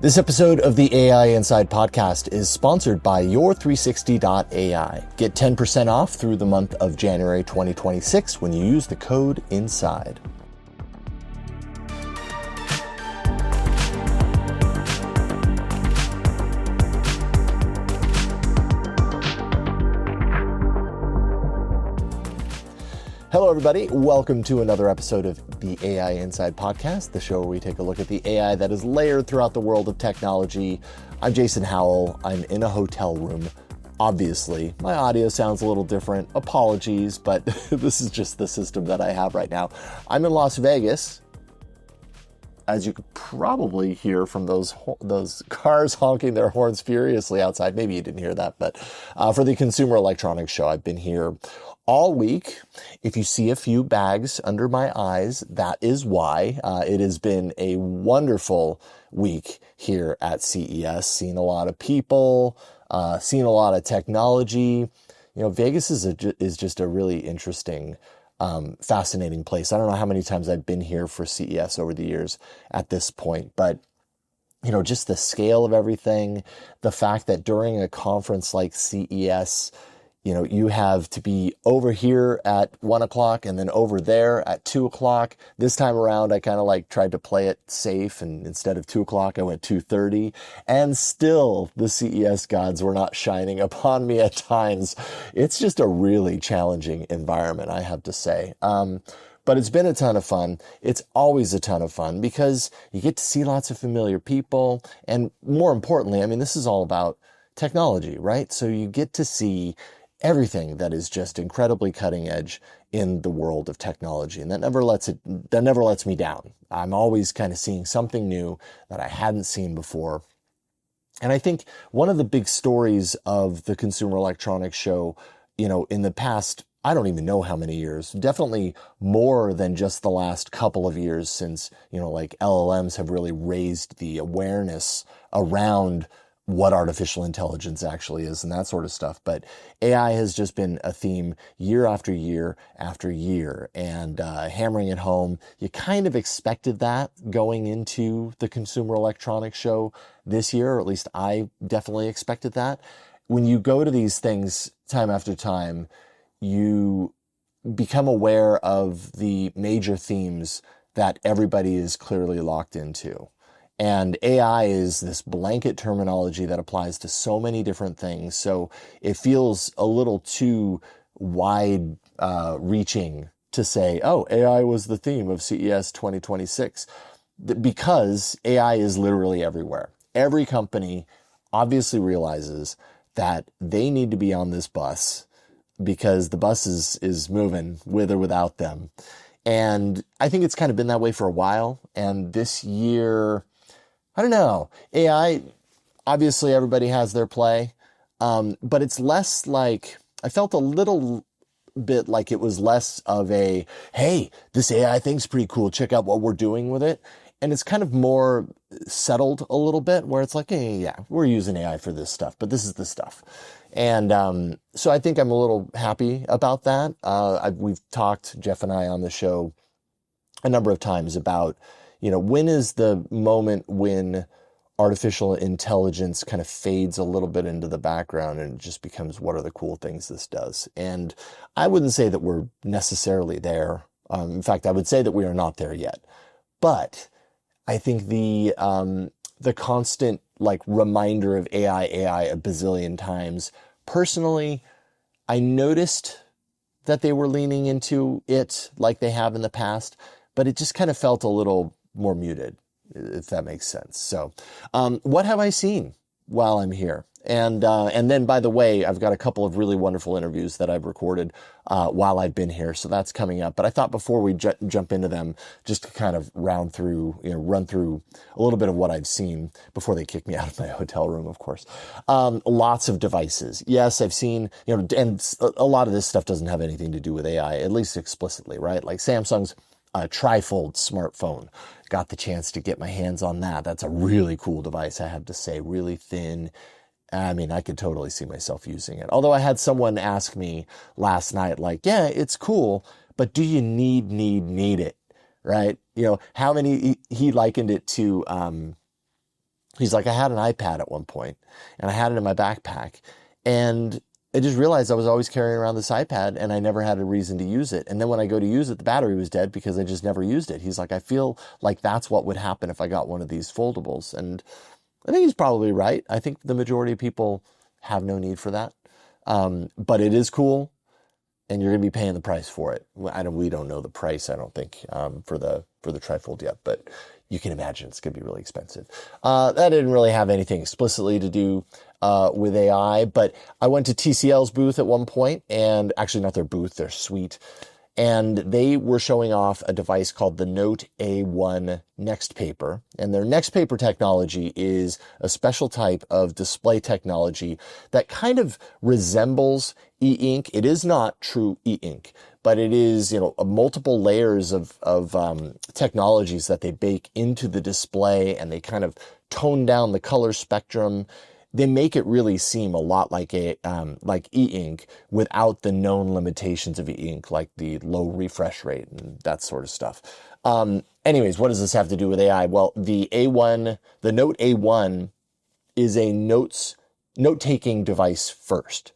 This episode of the AI Inside podcast is sponsored by Your360.ai. Get 10% off through the month of January 2026 when you use the code INSIDE. Hello, everybody. Welcome to another episode of the AI Inside podcast, the show where we take a look at the AI that is layered throughout the world of technology. I'm Jason Howell. I'm in a hotel room. Obviously, my audio sounds a little different. Apologies, but this is just the system that I have right now. I'm in Las Vegas, as you could probably hear from those cars honking their horns furiously outside. Maybe you didn't hear that, but for the Consumer Electronics Show, I've been here all week. If you see a few bags under my eyes, that is why. It has been a wonderful week here at CES. Seen a lot of people, seen a lot of technology. You know, Vegas is just a really interesting, fascinating place. I don't know how many times I've been here for CES over the years at this point, but you know, just the scale of everything, the fact that during a conference like CES, you know, you have to be over here at 1 o'clock and then over there at 2 o'clock. This time around, I kind of tried to play it safe, and instead of 2 o'clock, I went 2:30, and still the CES gods were not shining upon me at times. It's just a really challenging environment, I have to say. But it's been a ton of fun. It's always a ton of fun because you get to see lots of familiar people. And more importantly, I mean, this is all about technology, right? So you get to see everything that is just incredibly cutting edge in the world of technology. And that never lets me down. I'm always kind of seeing something new that I hadn't seen before. And I think one of the big stories of the Consumer Electronics Show, you know, in the past, I don't even know how many years, definitely more than just the last couple of years since, you know, like LLMs have really raised the awareness around what artificial intelligence actually is and that sort of stuff. But AI has just been a theme year after year after year, and hammering it home. You kind of expected that going into the Consumer Electronics Show this year, or at least I definitely expected that. When you go to these things time after time, you become aware of the major themes that everybody is clearly locked into. And AI is this blanket terminology that applies to so many different things. So it feels a little too wide reaching to say, oh, AI was the theme of CES 2026, because AI is literally everywhere. Every company obviously realizes that they need to be on this bus because the bus is moving with or without them. And I think it's kind of been that way for a while. And this year, I don't know. AI, obviously everybody has their play, but it's less like, I felt a little bit like it was less of a, hey, this AI thing's pretty cool, check out what we're doing with it. And it's kind of more settled a little bit, where it's like, hey, yeah, we're using AI for this stuff, but this is the stuff. And so I think I'm a little happy about that. We've talked, Jeff and I, on the show a number of times about, you know, when is the moment when artificial intelligence kind of fades a little bit into the background and it just becomes, what are the cool things this does? And I wouldn't say that we're necessarily there. In fact, I would say that we are not there yet. But I think the constant reminder of AI a bazillion times, personally, I noticed that they were leaning into it like they have in the past, but it just kind of felt a little more muted, if that makes sense. So, what have I seen while I'm here? And then, by the way, I've got a couple of really wonderful interviews that I've recorded while I've been here, so that's coming up. But I thought before we jump into them, just to kind of run through a little bit of what I've seen before they kick me out of my hotel room, of course. Lots of devices. Yes, I've seen, you know, and a lot of this stuff doesn't have anything to do with AI, at least explicitly, right? Like Samsung's trifold smartphone. Got the chance to get my hands on that. That's a really cool device, I have to say. Really thin. I mean, I could totally see myself using it. Although I had someone ask me last night, like, yeah, it's cool, but do you need it? Right? You know, how many, he likened it to, He's like, I had an iPad at one point and I had it in my backpack, and I just realized I was always carrying around this iPad and I never had a reason to use it. And then when I go to use it, the battery was dead because I just never used it. He's like, I feel like that's what would happen if I got one of these foldables. And I think he's probably right. I think the majority of people have no need for that. But it is cool, and you're going to be paying the price for it. We don't know the price, I don't think, for the trifold yet, but you can imagine it's going to be really expensive. That didn't really have anything explicitly to do with AI, but I went to TCL's booth at one point, and actually not their booth, their suite, and they were showing off a device called the Note A1 NXTPAPER. And their NXTPAPER technology is a special type of display technology that kind of resembles e-ink. It is not true e-ink, but it is, multiple layers of technologies that they bake into the display, and they kind of tone down the color spectrum. They make it really seem a lot like like e-ink without the known limitations of e-ink, like the low refresh rate and that sort of stuff. Anyways, what does this have to do with AI? Well, the Note A1 is a note-taking device first.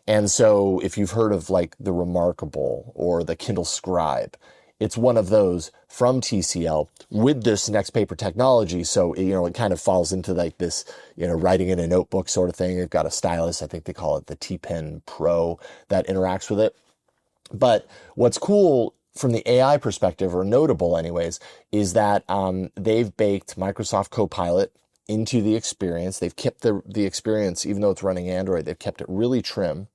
And so if you've heard of like the Remarkable or the Kindle Scribe, it's one of those from TCL with this NXTPAPER technology. So, it kind of falls into like this, writing in a notebook sort of thing. They've got a stylus. I think they call it the T Pen Pro that interacts with it. But what's cool from the AI perspective, or notable anyways, is that they've baked Microsoft Copilot into the experience. They've kept the experience, even though it's running Android, they've kept it really trim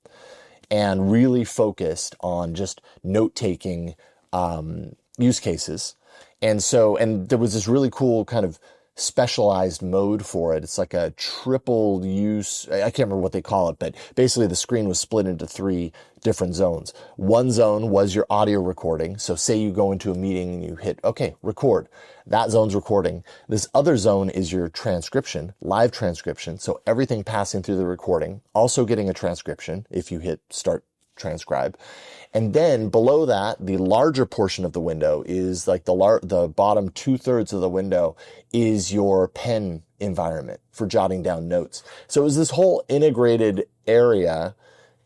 and really focused on just note-taking use cases. And there was this really cool kind of specialized mode for it. It's like a triple use, I can't remember what they call it, but basically the screen was split into 3 different zones. One zone was your audio recording. So say you go into a meeting and you hit, okay, record. That zone's recording. This other zone is your transcription, live transcription. So everything passing through the recording, also getting a transcription if you hit start transcribe. And then below that, the larger portion of the window is like the bottom 2/3 of the window is your pen environment for jotting down notes. So it was this whole integrated area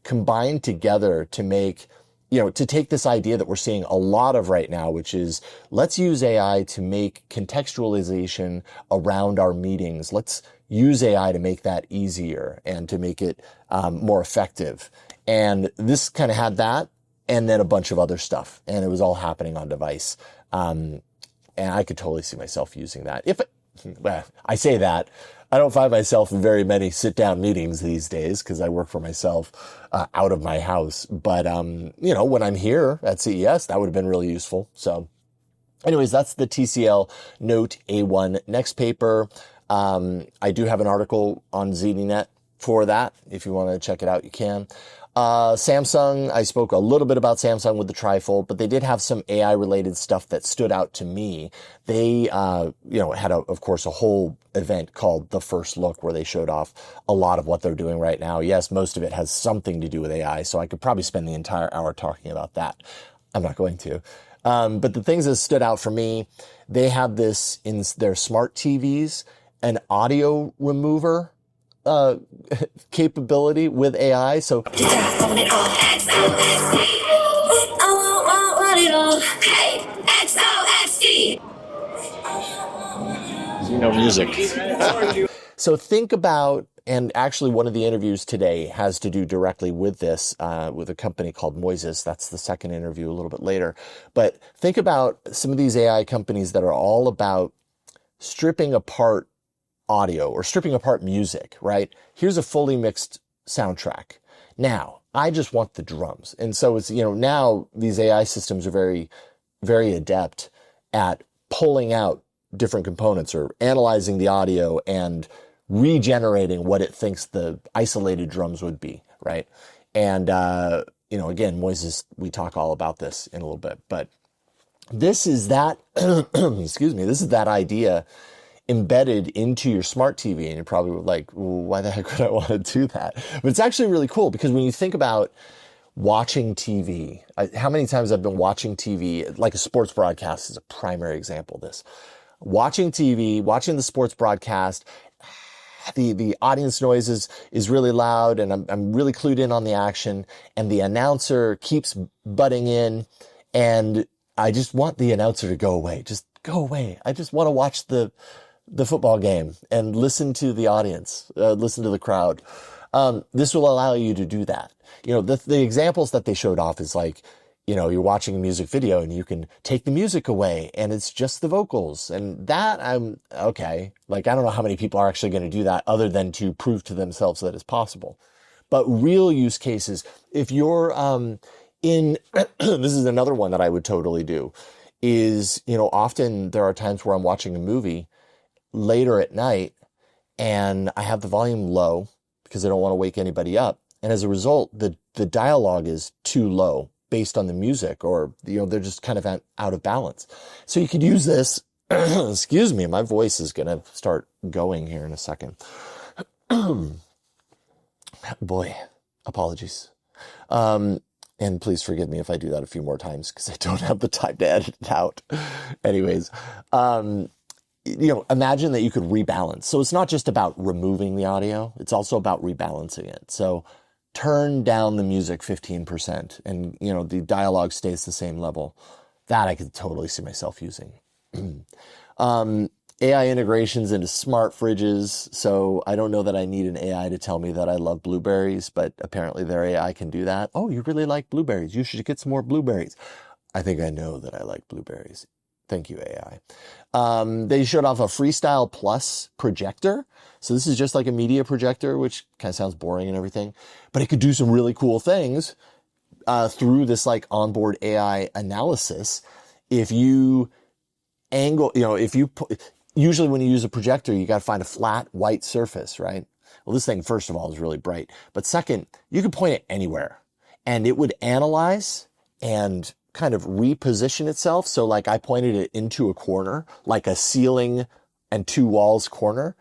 combined together to make, to take this idea that we're seeing a lot of right now, which is let's use AI to make contextualization around our meetings. Let's use AI to make that easier and to make it more effective. And this kind of had that, and then a bunch of other stuff, and it was all happening on device. And I could totally see myself using that. I say that, I don't find myself in very many sit-down meetings these days because I work for myself out of my house. But, when I'm here at CES, that would have been really useful. So anyways, that's the TCL Note A1 NXTPAPER. I do have an article on ZDNet for that. If you want to check it out, you can. Samsung, I spoke a little bit about Samsung with the trifold, but they did have some AI related stuff that stood out to me. They, had of course, a whole event called The First Look where they showed off a lot of what they're doing right now. Yes, most of it has something to do with AI, so I could probably spend the entire hour talking about that. I'm not going to. But the things that stood out for me, they have this in their smart TVs, an audio remover capability with AI. So music. So think about, and actually one of the interviews today has to do directly with this, with a company called Moises. That's the second interview a little bit later. But think about some of these AI companies that are all about stripping apart audio or stripping apart music, right? Here's a fully mixed soundtrack. Now, I just want the drums. And so it's, now these AI systems are very, very adept at pulling out different components or analyzing the audio and regenerating what it thinks the isolated drums would be, right? And, again, Moises, we talk all about this in a little bit, but this is that, excuse me, this is that idea embedded into your smart TV, and you're probably like, well, why the heck would I want to do that? But it's actually really cool because when you think about watching TV, how many times I've been watching TV, like a sports broadcast is a primary example of this. Watching TV, watching the sports broadcast, the audience noise is really loud, and I'm really clued in on the action, and the announcer keeps butting in, and I just want the announcer to go away. Just go away. I just want to watch the football game and listen to the audience, listen to the crowd. This will allow you to do that. The examples that they showed off is like, you're watching a music video and you can take the music away and it's just the vocals. And that I'm okay. Like, I don't know how many people are actually going to do that other than to prove to themselves that it's possible. But real use cases, if you're, this is another one that I would totally do is, often there are times where I'm watching a movie later at night and I have the volume low because I don't want to wake anybody up. And as a result, the dialogue is too low based on the music, or, they're just kind of out of balance. So you could use this, excuse me, my voice is going to start going here in a second. Boy, apologies. And please forgive me if I do that a few more times because I don't have the time to edit it out. Anyways, imagine that you could rebalance. So it's not just about removing the audio. It's also about rebalancing it. So turn down the music 15% and, the dialogue stays the same level. That I could totally see myself using. AI integrations into smart fridges. So I don't know that I need an AI to tell me that I love blueberries, but apparently their AI can do that. Oh, you really like blueberries. You should get some more blueberries. I think I know that I like blueberries. Thank you, AI. They showed off a Freestyle Plus projector. So this is just like a media projector, which kind of sounds boring and everything, but it could do some really cool things through this like onboard AI analysis. If you angle, usually when you use a projector, you got to find a flat white surface, right? Well, this thing, first of all, is really bright. But second, you can point it anywhere and it would analyze and kind of reposition itself. So like I pointed it into a corner, like a ceiling and two walls corner,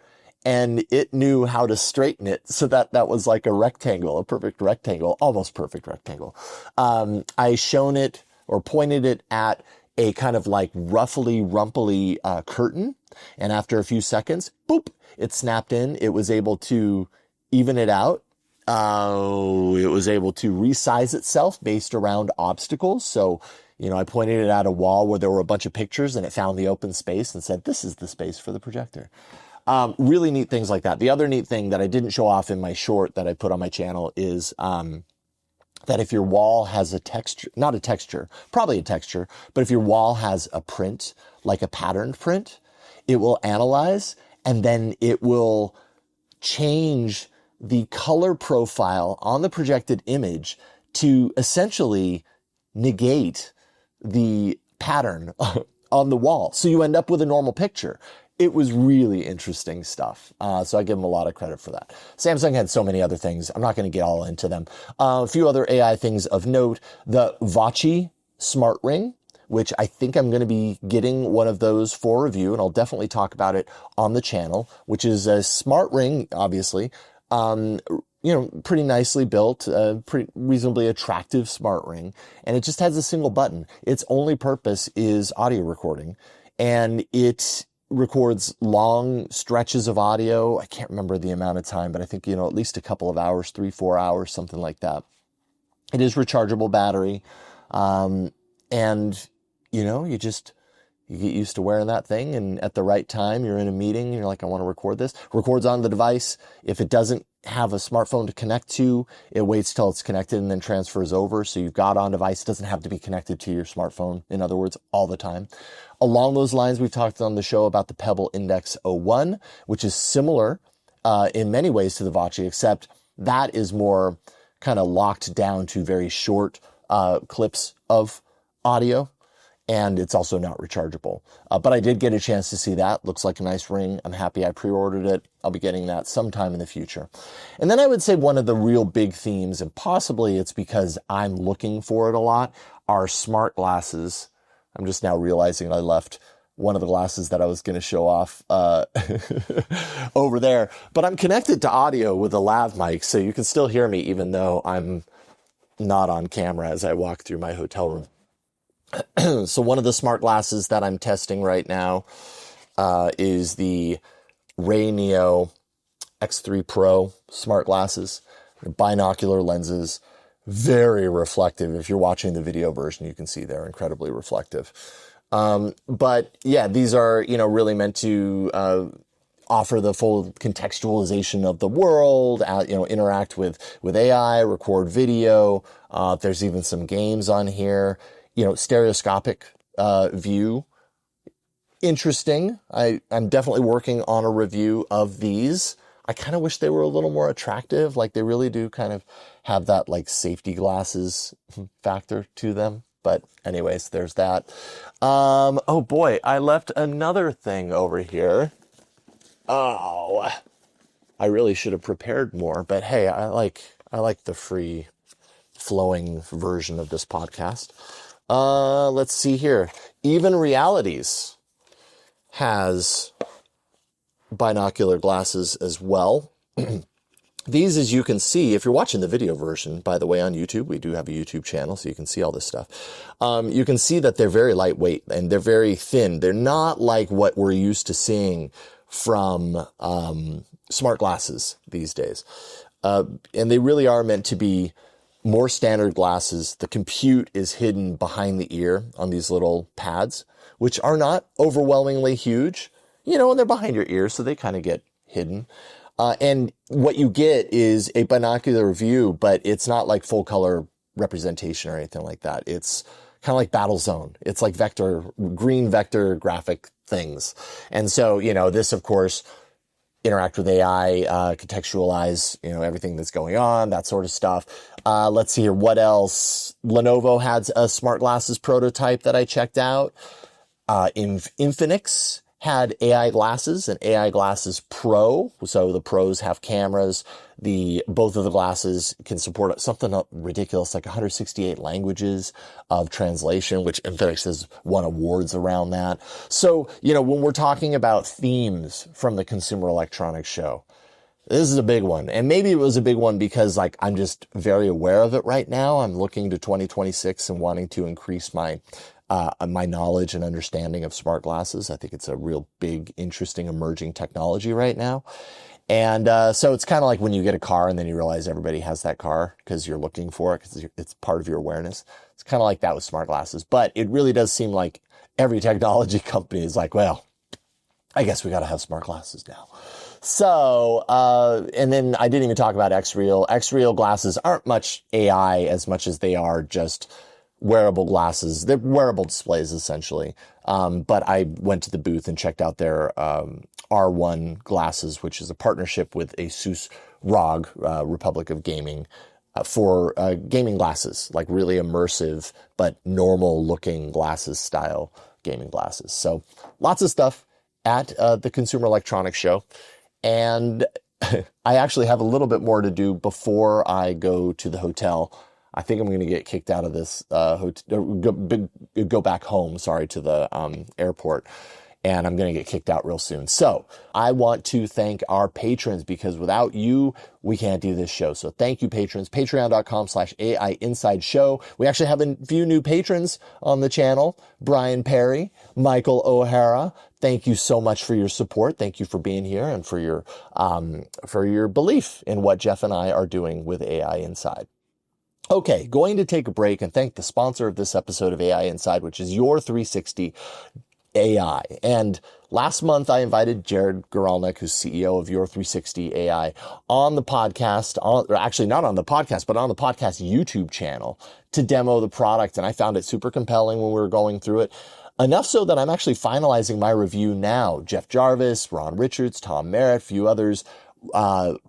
and it knew how to straighten it so that that was like a rectangle, a perfect rectangle, almost perfect rectangle. I shown it or pointed it at a kind of like rumply curtain. And after a few seconds, boop, it snapped in. It was able to even it out. It was able to resize itself based around obstacles. So, I pointed it at a wall where there were a bunch of pictures and it found the open space and said, this is the space for the projector. Really neat things like that. The other neat thing that I didn't show off in my short that I put on my channel is, that if your wall has a texture, not a texture, probably a texture, but if your wall has a print, like a patterned print, it will analyze and then it will change the color profile on the projected image to essentially negate the pattern on the wall. So you end up with a normal picture. It was really interesting stuff. So I give them a lot of credit for that. Samsung had so many other things. I'm not going to get all into them. A few other AI things of note. The Vachi Smart Ring, which I think I'm going to be getting one of those for review, and I'll definitely talk about it on the channel, which is a smart ring, obviously. Pretty nicely built, pretty reasonably attractive smart ring. And it just has a single button. Its only purpose is audio recording, and it records long stretches of audio. I can't remember the amount of time, but I think, at least a couple of hours, 3-4 hours, something like that. It is rechargeable battery. You get used to wearing that thing, and at the right time, you're in a meeting, you're like, I want to record this. Records on the device. If it doesn't have a smartphone to connect to, it waits till it's connected and then transfers over. So you've got on device. It doesn't have to be connected to your smartphone, in other words, all the time. Along those lines, we've talked on the show about the Pebble Index 01, which is similar in many ways to the Vachi, except that is more kind of locked down to very short clips of audio. And it's also not rechargeable. But I did get a chance to see that. Looks like a nice ring. I'm happy I pre-ordered it. I'll be getting that sometime in the future. And then I would say one of the real big themes, and possibly it's because I'm looking for it a lot, are smart glasses. I'm just now realizing I left one of the glasses that I was going to show off over there. But I'm connected to audio with a lav mic, so you can still hear me even though I'm not on camera as I walk through my hotel room. So one of the smart glasses that I'm testing right now is the Ray Neo X3 Pro smart glasses, binocular lenses, very reflective. If you're watching the video version, you can see they're incredibly reflective. But yeah, these are, really meant to offer the full contextualization of the world, interact with AI, record video. There's even some games on here, stereoscopic view. Interesting. I'm definitely working on a review of these. I kind of wish they were a little more attractive. Like they really do kind of have that like safety glasses factor to them. But anyways, there's that. Oh boy, I left another thing over here. Oh, I really should have prepared more, but hey, I like the free flowing version of this podcast. Let's see here. Even Realities has binocular glasses as well. These, as you can see, if you're watching the video version, by the way, on YouTube, we do have a YouTube channel, so you can see all this stuff. You can see that they're very lightweight and they're very thin. They're not like what we're used to seeing from smart glasses these days. And they really are meant to be more standard glasses. The compute is hidden behind the ear on these little pads, which are not overwhelmingly huge, and they're behind your ear, so they kind of get hidden. And what you get is a binocular view, but it's not like full color representation or anything like that. It's kind of like Battlezone. It's like green vector graphic things. And so, this, of course, interact with AI, contextualize, everything that's going on, that sort of stuff. Let's see here. What else? Lenovo had a smart glasses prototype that I checked out. Infinix had AI glasses and AI glasses Pro. So the Pros have cameras. Both of the glasses can support something ridiculous, like 168 languages of translation, which Infinix has won awards around that. So, when we're talking about themes from the Consumer Electronics Show, this is a big one. And maybe it was a big one because I'm just very aware of it right now. I'm looking to 2026 and wanting to increase my knowledge and understanding of smart glasses. I think it's a real big, interesting, emerging technology right now. And so it's kind of like when you get a car and then you realize everybody has that car because you're looking for it because it's part of your awareness. It's kind of like that with smart glasses. But it really does seem like every technology company is like, well, I guess we got to have smart glasses now. So, and then I didn't even talk about X-Real. X-Real glasses aren't much AI as much as they are just wearable glasses. They're wearable displays, essentially. But I went to the booth and checked out their R1 glasses, which is a partnership with Asus ROG, Republic of Gaming, for gaming glasses, like really immersive, but normal looking glasses style gaming glasses. So lots of stuff at the Consumer Electronics Show. And I actually have a little bit more to do before I go to the hotel. I think I'm going to get kicked out of this go back home, to the airport. And I'm going to get kicked out real soon. So I want to thank our patrons because without you, we can't do this show. So thank you, patrons. Patreon.com/AI Inside Show. We actually have a few new patrons on the channel. Brian Perry, Michael O'Hara. Thank you so much for your support. Thank you for being here and for your belief in what Jeff and I are doing with AI Inside. Okay, going to take a break and thank the sponsor of this episode of AI Inside, which is Your 360 AI. And last month, I invited Jared Goralnik, who's CEO of Your 360 AI, on the podcast, or actually not on the podcast, but on the podcast YouTube channel to demo the product. And I found it super compelling when we were going through it. Enough so that I'm actually finalizing my review now. Jeff Jarvis, Ron Richards, Tom Merritt, a few others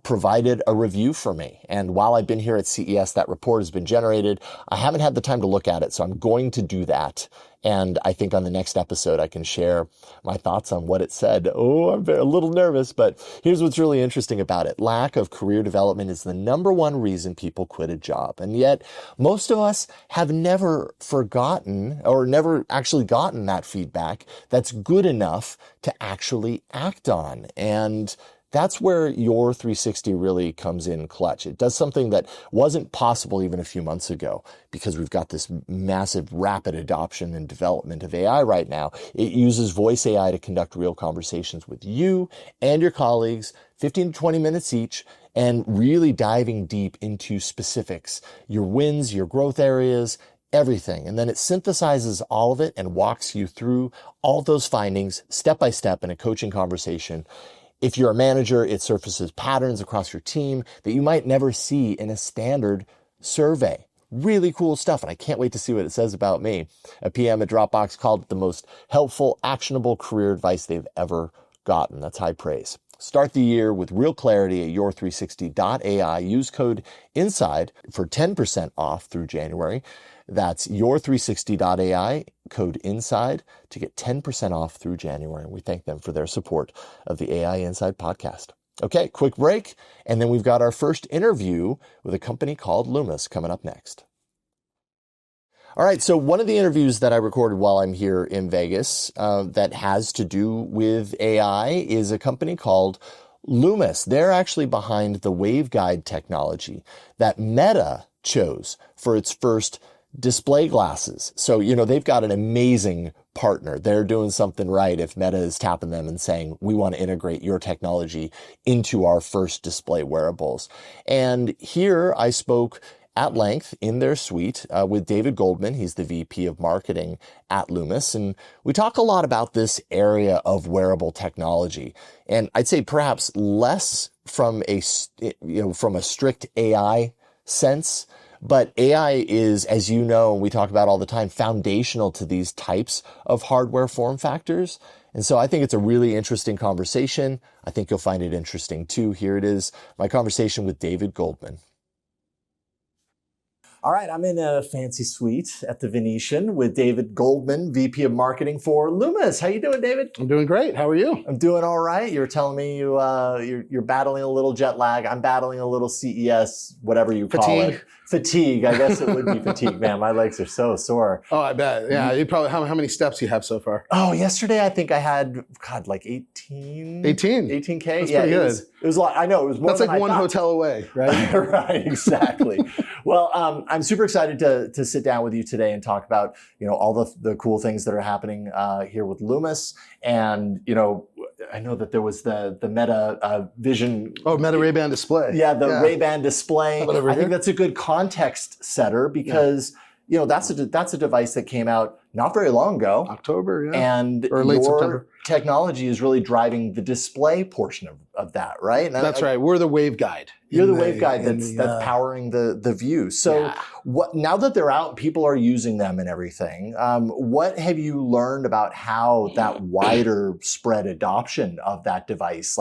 provided a review for me. And while I've been here at CES, that report has been generated. I haven't had the time to look at it, so I'm going to do that. And I think on the next episode, I can share my thoughts on what it said. Oh, I'm a little nervous, but here's what's really interesting about it. Lack of career development is the number one reason people quit a job. And yet most of us have never forgotten or never actually gotten that feedback that's good enough to actually act on. And That's where your 360 really comes in clutch. It does something that wasn't possible even a few months ago because we've got this massive rapid adoption and development of AI right now. It uses voice AI to conduct real conversations with you and your colleagues, 15 to 20 minutes each, and really diving deep into specifics, your wins, your growth areas, everything. And then it synthesizes all of it and walks you through all those findings step by step in a coaching conversation. If you're a manager, it surfaces patterns across your team that you might never see in a standard survey. Really cool stuff, and I can't wait to see what it says about me. A PM at Dropbox called it the most helpful, actionable career advice they've ever gotten. That's high praise. Start the year with real clarity at your360.ai. Use code INSIDE for 10% off through January. That's your360.ai, code INSIDE, to get 10% off through January. And we thank them for their support of the AI Inside podcast. Okay, quick break. And then we've got our first interview with a company called Lumus coming up next. All right, so one of the interviews that I recorded while I'm here in Vegas that has to do with AI is a company called Lumus. They're actually behind the Waveguide technology that Meta chose for its first display glasses. So, they've got an amazing partner. They're doing something right if Meta is tapping them and saying, we want to integrate your technology into our first display wearables. And here I spoke at length in their suite with David Goldman. He's the VP of marketing at Lumus. And we talk a lot about this area of wearable technology. And I'd say perhaps less from a strict AI sense. But AI is, as you know, and we talk about all the time, foundational to these types of hardware form factors. And so I think it's a really interesting conversation. I think you'll find it interesting too. Here it is, my conversation with David Goldman. All right, I'm in a fancy suite at the Venetian with David Goldman, VP of Marketing for Lumus. How you doing, David? I'm doing great. How are you? I'm doing all right. You were telling me you're battling a little jet lag. I'm battling a little CES, whatever you call it. Fatigue. I guess it would be fatigue, man. My legs are so sore. Oh, I bet. Yeah. You probably how many steps you have so far? Oh, yesterday I think I had like 18. 18. 18K. That's yeah, pretty good. It was a lot. I know it was more. That's than like one hotel away, right? Right. Exactly. Well, I'm super excited to sit down with you today and talk about all the cool things that are happening here with Lumus. And I know that there was the Meta Vision. Oh, Meta Ray-Ban display. Yeah, the Ray-Ban display. I think that's a good context setter because that's a device that came out not very long ago. October, yeah. And or late September. Technology is really driving the display portion of that, right? And that's right. We're the Waveguide. You're the Waveguide that's powering the view. So now that they're out, people are using them and everything. What have you learned about how that wider spread adoption of that device,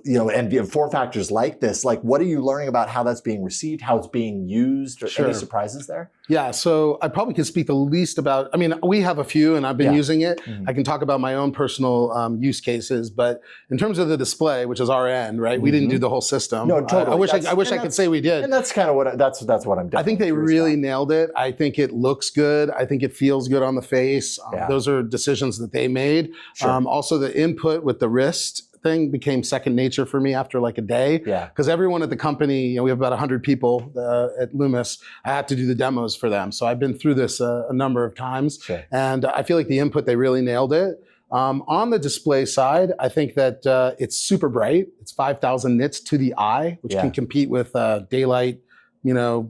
and form factors like this, what are you learning about how that's being received, how it's being used, or any surprises there? Yeah, so I probably can speak the least about, we have a few and I've been using it. Mm-hmm. I can talk about my own personal use cases, but in terms of the display, which is our end, right? Mm-hmm. We didn't do the whole system. No, totally. I wish I could say we did. And that's kind of what that's what I'm doing. I think they really nailed it. I think it looks good. I think it feels good on the face. Those are decisions that they made. Sure. Also the input with the wrist thing became second nature for me after like a day. Yeah. Because everyone at the company, we have about 100 people at Lumus. I had to do the demos for them. So I've been through this a number of times. Sure. And I feel like the input, they really nailed it. On the display side, I think that it's super bright. It's 5,000 nits to the eye, which can compete with daylight,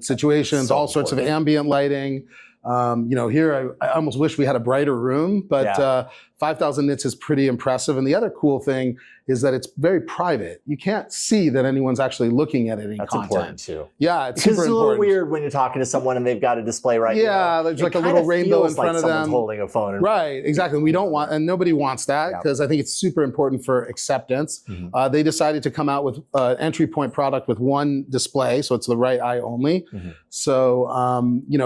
situations, all sorts of ambient lighting. Here I almost wish we had a brighter room, but 5,000 nits is pretty impressive. And the other cool thing is that it's very private. You can't see that anyone's actually looking at any content. That's important too. Yeah, it's super important. It's a little important. weird when you're talking to someone and they've got a display right here. Yeah, there's like a little rainbow in front of them. Someone's holding a phone. Right, exactly. We don't want, and nobody wants that because I think it's super important for acceptance. Mm-hmm. They decided to come out with an entry point product with one display, so it's the right eye only. Mm-hmm. So,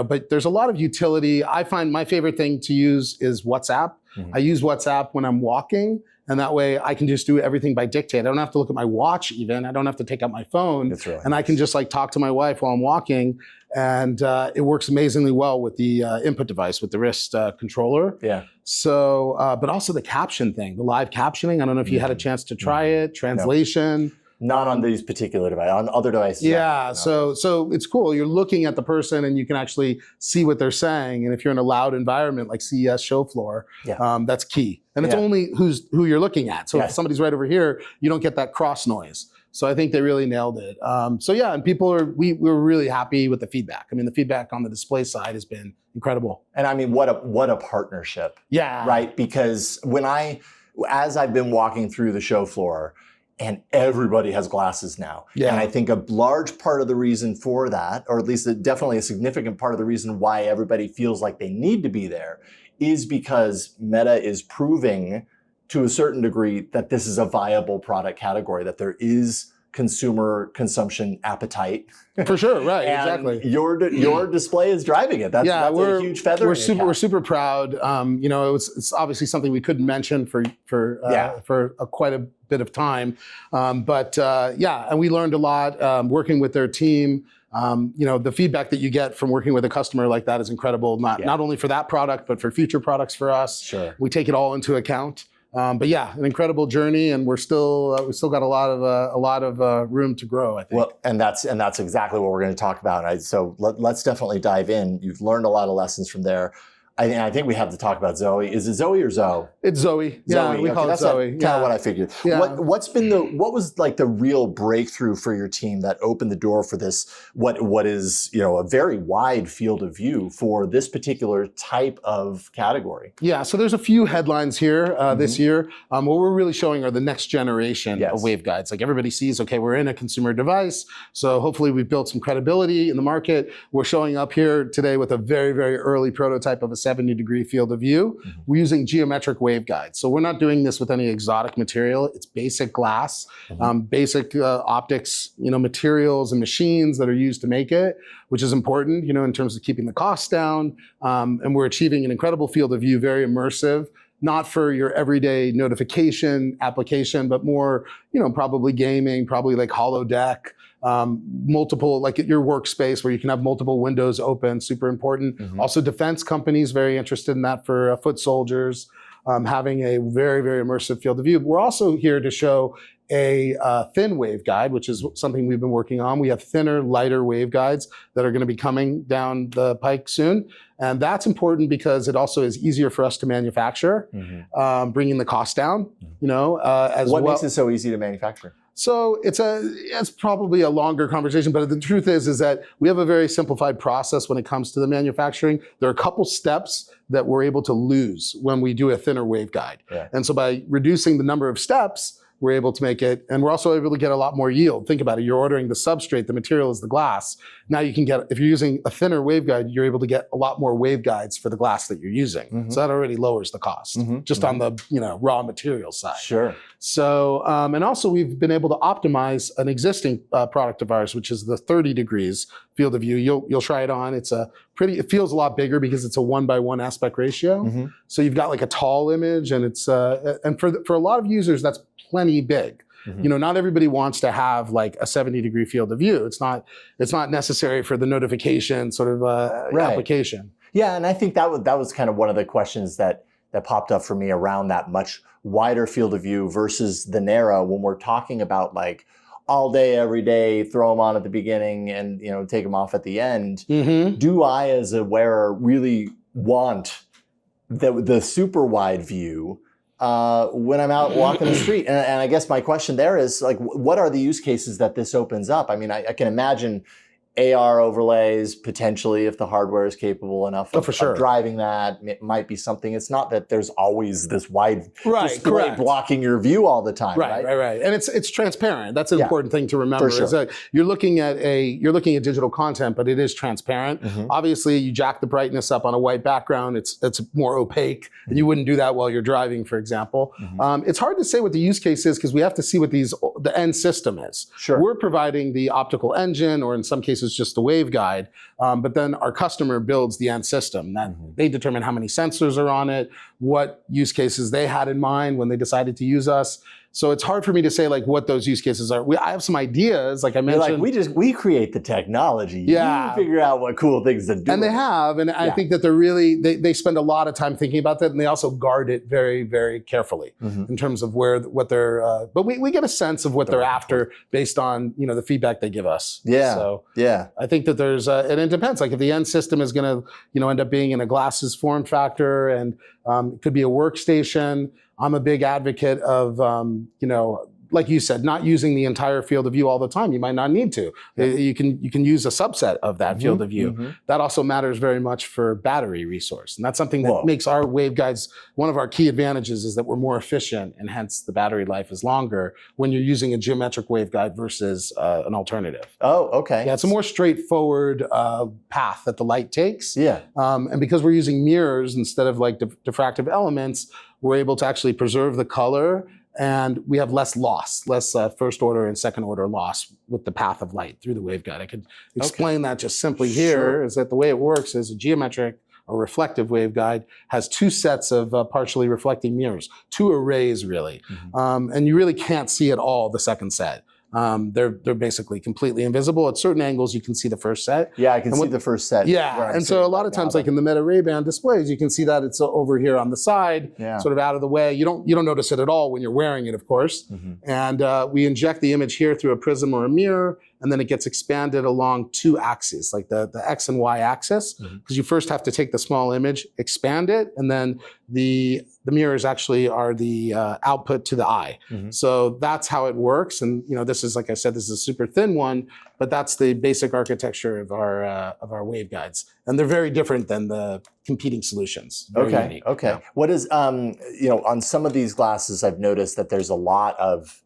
but there's a lot of utility. I find my favorite thing to use is WhatsApp. Mm-hmm. I use WhatsApp when I'm walking And that way I can just do everything by dictate. I don't have to look at my watch even. I don't have to take out my phone. That's really and nice. I can just like talk to my wife while I'm walking. And it works amazingly well with the input device, with the wrist controller. Yeah. So, but also the caption thing, the live captioning. I don't know if you had a chance to try it, translation. Not on these particular devices, on other devices. Yeah, so it's cool. You're looking at the person and you can actually see what they're saying. And if you're in a loud environment like CES show floor, that's key. And it's only who you're looking at. So if somebody's right over here, you don't get that cross noise. So I think they really nailed it. So yeah, and we're really happy with the feedback. I mean, the feedback on the display side has been incredible. And I mean, what a partnership. Yeah. Right? Because as I've been walking through the show floor, and everybody has glasses now. Yeah. And I think a large part of the reason for that, or at least definitely a significant part of the reason why everybody feels like they need to be there, is because Meta is proving to a certain degree that this is a viable product category, that there is consumer consumption appetite. For sure, right, and exactly. Your display is driving it. That's a huge feather. We're super proud. You know, it's obviously something we couldn't mention for quite a bit of time, but and we learned a lot working with their team. You know, the feedback that you get from working with a customer like that is incredible. Not only for that product, but for future products for us. Sure, we take it all into account. But yeah, an incredible journey, and we still got a lot of room to grow, I think. Well, and that's exactly what we're going to talk about. So let's definitely dive in. You've learned a lot of lessons from there. I think we have to talk about Zoe. Is it Zoe or Zoe? It's Zoe. Yeah, we call it Zoe. That's kind of what I figured. Yeah. What was like the real breakthrough for your team that opened the door for this? What is, you know, a very wide field of view for this particular type of category? Yeah. So there's a few headlines here this year. What we're really showing are the next generation of waveguides. Like everybody sees, okay, we're in a consumer device, so hopefully we've built some credibility in the market. We're showing up here today with a very, very early prototype of a 70-degree field of view. We're using geometric waveguides. So we're not doing this with any exotic material. It's basic glass, basic optics, you know, materials and machines that are used to make it, which is important, you know, in terms of keeping the costs down. And we're achieving an incredible field of view, very immersive, not for your everyday notification application, but more, you know, probably gaming, probably like holodeck, multiple, like at your workspace where you can have multiple windows open, super important. Also defense companies, very interested in that for foot soldiers, having a very, very immersive field of view. We're also here to show a thin waveguide, which is something we've been working on. We have thinner, lighter waveguides that are going to be coming down the pike soon. And that's important because it also is easier for us to manufacture, bringing the cost down, you know, as well. What makes it so easy to manufacture? So it's probably a longer conversation, but the truth is that we have a very simplified process when it comes to the manufacturing. There are a couple steps that we're able to lose when we do a thinner waveguide. And so by reducing the number of steps, we're able to make it, and we're also able to get a lot more yield. Think about it, you're ordering the substrate, the material is the glass. Now you can get, if you're using a thinner waveguide, you're able to get a lot more waveguides for the glass that you're using. So that already lowers the cost, just on the, you know, raw material side. Sure. So, and also we've been able to optimize an existing product of ours, which is the 30 degrees field of view. You'll try it on. It's it feels a lot bigger because it's a 1:1 aspect ratio. So you've got like a tall image, and it's, and for a lot of users, that's plenty big. You know, not everybody wants to have like a 70-degree field of view. It's not necessary for the notification sort of application. Yeah, and I think that was kind of one of the questions that popped up for me around that much wider field of view versus the narrow, when we're talking about like all day, every day, throw them on at the beginning and, you know, take them off at the end. Do I, as a wearer, really want the super wide view when I'm out walking the street? And I guess my question there is, like, what are the use cases that this opens up? I mean, I can imagine AR overlays, potentially, if the hardware is capable enough of driving that. It might be something. It's not that there's always this wide display blocking your view all the time. Right. And it's transparent. That's an important thing to remember. Is that you're looking at digital content, but it is transparent. Obviously, you jack the brightness up on a white background. It's more opaque, and you wouldn't do that while you're driving, for example. It's hard to say what the use case is because we have to see what the end system is. We're providing the optical engine, or in some cases is just the waveguide. But then our customer builds the end system. That they determine how many sensors are on it, what use cases they had in mind when they decided to use us. So it's hard for me to say like what those use cases are. I have some ideas, like I mentioned. Like we create the technology. Yeah. You figure out what cool things to do. And they have, and I think that they're really, they spend a lot of time thinking about that, and they also guard it very, very carefully in terms of what they're, but we get a sense of what they're after based on, the feedback they give us. Yeah. So yeah. I think that there's, and it depends. Like if the end system is going to, end up being in a glasses form factor, and it could be a workstation. I'm a big advocate of, like you said, not using the entire field of view all the time. You might not need to. Yeah. You can use a subset of that field of view. That also matters very much for battery resource. And that's something that makes our waveguides, one of our key advantages is that we're more efficient, and hence the battery life is longer when you're using a geometric waveguide versus an alternative. Oh, okay. Yeah, it's a more straightforward path that the light takes. Yeah. And because we're using mirrors instead of like diffractive elements, we're able to actually preserve the color, and we have less loss, less first order and second order loss with the path of light through the waveguide. I could explain that just simply here, is that the way it works is a geometric or reflective waveguide has two sets of partially reflecting mirrors, two arrays really. And you really can't see at all the second set. They're basically completely invisible. At certain angles, you can see the first set. Yeah, I can see the first set. Yeah, and so a lot of times, like in the Meta Ray-Ban displays, you can see that it's over here on the side, sort of out of the way. You don't notice it at all when you're wearing it, of course. And we inject the image here through a prism or a mirror, and then it gets expanded along two axes, like the X and Y axis, because you first have to take the small image, expand it, and then the mirrors actually are the output to the eye. So that's how it works. And this is, like I said, this is a super thin one, but that's the basic architecture of our waveguides. And they're very different than the competing solutions. Very unique. Okay. Yeah. What is, on some of these glasses, I've noticed that there's a lot of,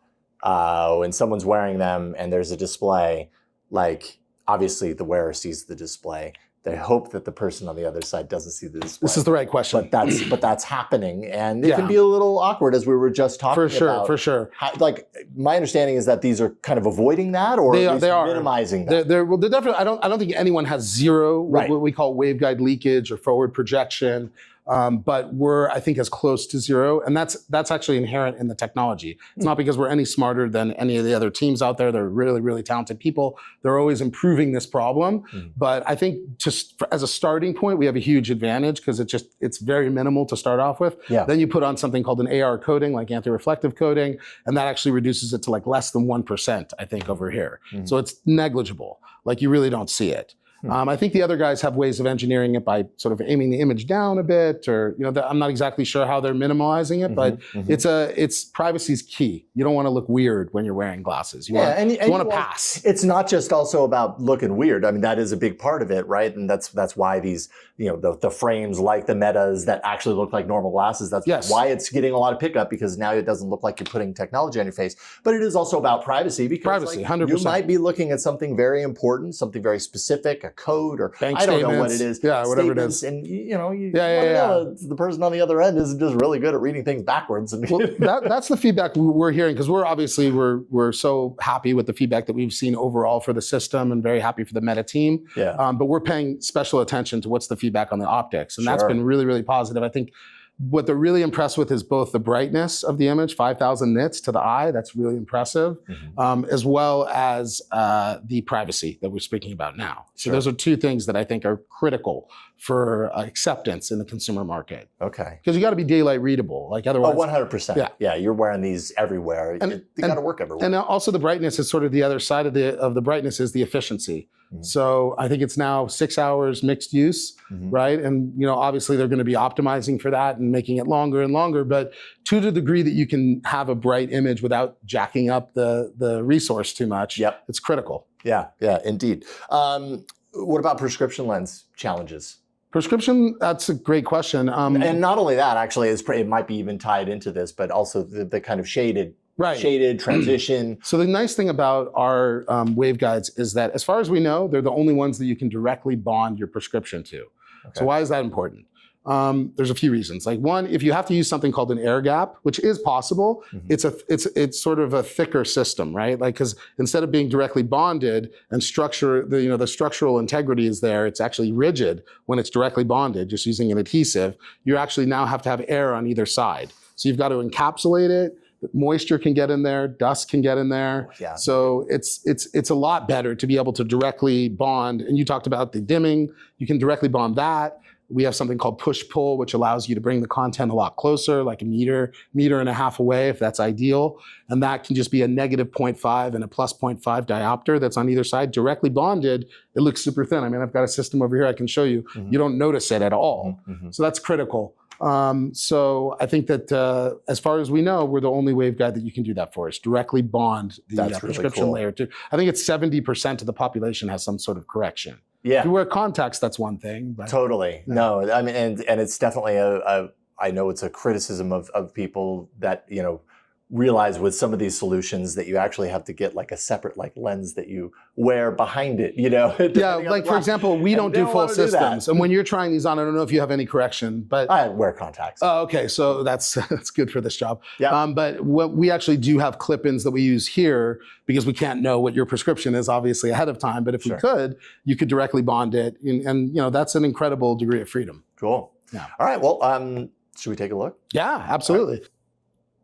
when someone's wearing them and there's a display, like obviously the wearer sees the display. They hope that the person on the other side doesn't see the display. This is the right question. But that's happening, and it can be a little awkward, as we were just talking about. For sure. Like my understanding is that these are kind of avoiding that, or they are minimizing that. They're definitely. I don't think anyone has zero what we call waveguide leakage or forward projection. But we're, I think, as close to zero. And that's actually inherent in the technology. It's not because we're any smarter than any of the other teams out there. They're really, really talented people. They're always improving this problem. But I think just as a starting point, we have a huge advantage because it's very minimal to start off with. Then you put on something called an AR coating, like anti-reflective coating, and that actually reduces it to like less than 1%, I think, over here. So it's negligible. Like you really don't see it. I think the other guys have ways of engineering it by sort of aiming the image down a bit, or I'm not exactly sure how they're minimalizing it, but it's privacy is key. You don't want to look weird when you're wearing glasses. You want to pass. It's not just also about looking weird. I mean, that is a big part of it, right? And that's why these the frames like the Metas that actually look like normal glasses. That's why it's getting a lot of pickup, because now it doesn't look like you're putting technology on your face. But it is also about privacy, because 100%. You might be looking at something very important, something very specific, a code, or bank I don't know what it is. Yeah, whatever it is. And the person on the other end is just really good at reading things backwards. Well, that's the feedback we're hearing, because we're so happy with the feedback that we've seen overall for the system, and very happy for the Meta team. But we're paying special attention to what's the feedback on the optics, and that's been really, really positive. I think what they're really impressed with is both the brightness of the image, 5,000 nits to the eye, that's really impressive, as well as the privacy that we're speaking about now. So those are two things that I think are critical for acceptance in the consumer market. Okay. Because you got to be daylight readable, like otherwise. 100%. Yeah, you're wearing these everywhere. They got to work everywhere. And also the brightness is sort of the other side of the brightness is the efficiency. So I think it's now 6 hours mixed use, right? And obviously they're going to be optimizing for that and making it longer and longer, but to the degree that you can have a bright image without jacking up the resource too much, it's critical. Yeah, indeed. What about prescription lens challenges? Prescription, that's a great question. And not only that, actually, it might be even tied into this, but also the kind of shaded transition. So the nice thing about our waveguides is that, as far as we know, they're the only ones that you can directly bond your prescription to. So why is that important? There's a few reasons. Like one, if you have to use something called an air gap, which is possible, it's sort of a thicker system, right? Like, because instead of being directly bonded and the structural integrity is there, it's actually rigid when it's directly bonded, just using an adhesive. You actually now have to have air on either side. So you've got to encapsulate it. Moisture can get in there, dust can get in there. Yeah. So it's a lot better to be able to directly bond. And you talked about the dimming. You can directly bond that. We have something called push-pull, which allows you to bring the content a lot closer, like a meter and a half away, if that's ideal. And that can just be a -0.5 and a +0.5 diopter that's on either side. Directly bonded, it looks super thin. I mean, I've got a system over here I can show you. You don't notice it at all. So that's critical. So I think that as far as we know, we're the only waveguide that you can do that for. Is directly bond the prescription layer too. I think it's 70% of the population has some sort of correction. Yeah. If you wear contacts, that's one thing. But, totally. Yeah. No, I mean, and it's definitely I know it's a criticism of people that, realize with some of these solutions that you actually have to get like a separate like lens that you wear behind it, Yeah, like for example, we don't do full systems. And when you're trying these on, I don't know if you have any correction, but I wear contacts. Oh, okay. So that's good for this job. Yeah. But what we actually do have clip-ins that we use here because we can't know what your prescription is obviously ahead of time. But if we could, you could directly bond it. And that's an incredible degree of freedom. Cool. Yeah. All right. Well, should we take a look? Yeah, absolutely.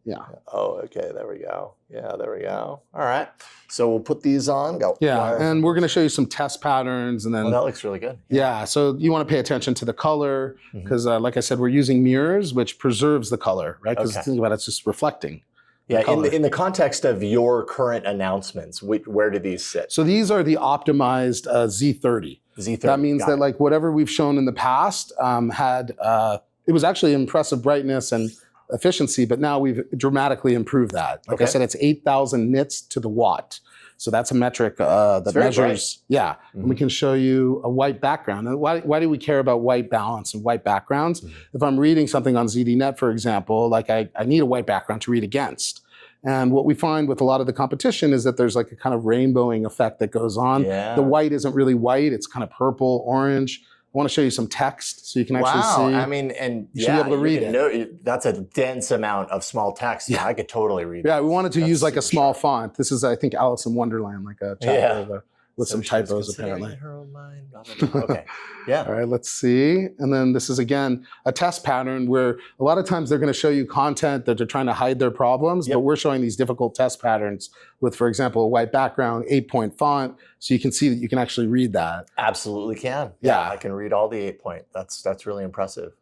Yeah. Oh, okay. There we go. Yeah, there we go. All right. So we'll put these on. Go. Yeah, and we're going to show you some test patterns, and then. Well, that looks really good. Yeah. So you want to pay attention to the color because, like I said, we're using mirrors, which preserves the color, right? Because think about it, it's just reflecting. Yeah. In the context of your current announcements, where do these sit? So these are the optimized Z30. Z30. That means that like whatever we've shown in the past it was actually impressive brightness and efficiency, but now we've dramatically improved that. Like I said, it's 8,000 nits to the watt. So that's a metric that measures, and we can show you a white background. And why do we care about white balance and white backgrounds? If I'm reading something on ZDNet, for example, like I need a white background to read against. And what we find with a lot of the competition is that there's like a kind of rainbowing effect that goes on. The white isn't really white, it's kind of purple, orange. I want to show you some text so you can actually see. I mean, and you should be able to read it. That's a dense amount of small text. Yeah, I could totally read it. Yeah, we wanted to use like a small font. This is, I think, Alice in Wonderland, like a chapter with some typos apparently. Her own mind. Okay. Yeah. All right, let's see. And then this is again a test pattern where a lot of times they're going to show you content that they're trying to hide their problems, but we're showing these difficult test patterns with, for example, a white background, 8-point font, so you can see that you can actually read that. Absolutely can. Yeah. I can read all the 8-point. That's really impressive.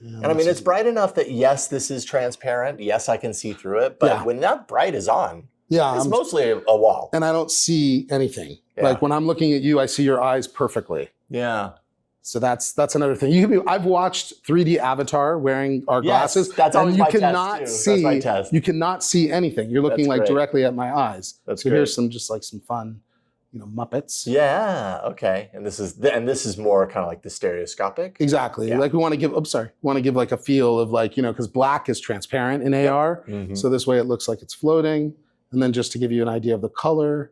Yeah, and I mean, it's bright enough that yes, this is transparent. Yes, I can see through it. But when that bright is on, it's mostly a wall. And I don't see anything. Like when I'm looking at you, I see your eyes perfectly. Yeah. So that's another thing. I've watched 3D Avatar wearing our glasses. That's always my cannot test see. That's my test. You cannot see anything. You're looking like directly at my eyes. That's so great. Here's some some fun, Muppets. Yeah. Okay. And this is more kind of like the stereoscopic. Exactly. Yeah. Like we want to give like a feel of like because black is transparent in AR. So this way it looks like it's floating. And then just to give you an idea of the color.